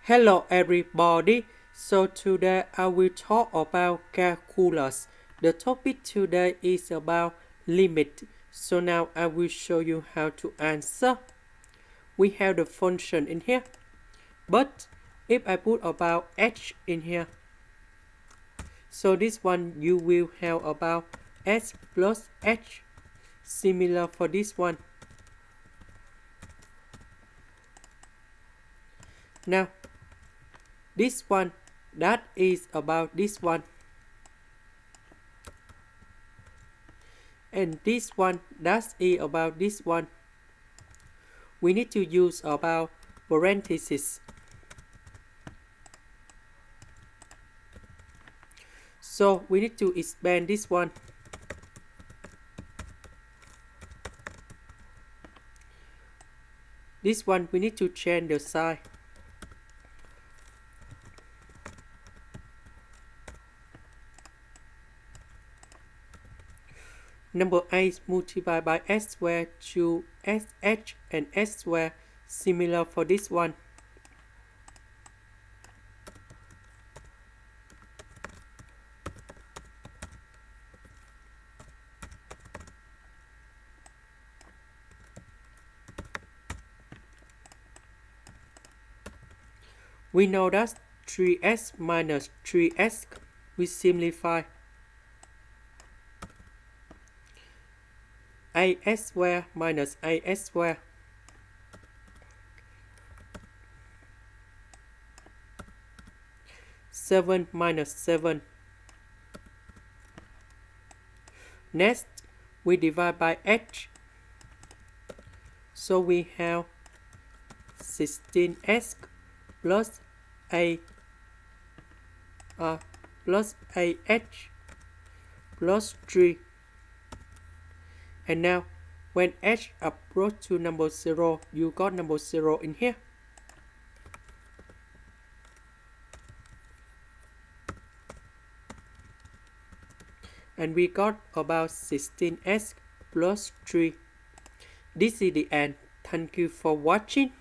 Hello everybody, so today I will talk about calculus. The topic today is about limit. So now I will show you how to answer. We have the function in here, but if I put about h in here, so this one you will have about s plus h, similar for this one. Now this one, that is about this one, and this one, that is about this one. We need to use about parentheses. So we need to expand this one. This one we need to change the sign. Number 8 multiplied by s squared to sh and s squared, similar for this one. We know that 3s minus 3s, we simplify. As squared minus as squared. Seven minus 7. Next, we divide by h. So we have 16s plus plus ah plus 3. And now, when h approach to number 0, you got number 0 in here. And we got about 16s plus 3. This is the end. Thank you for watching.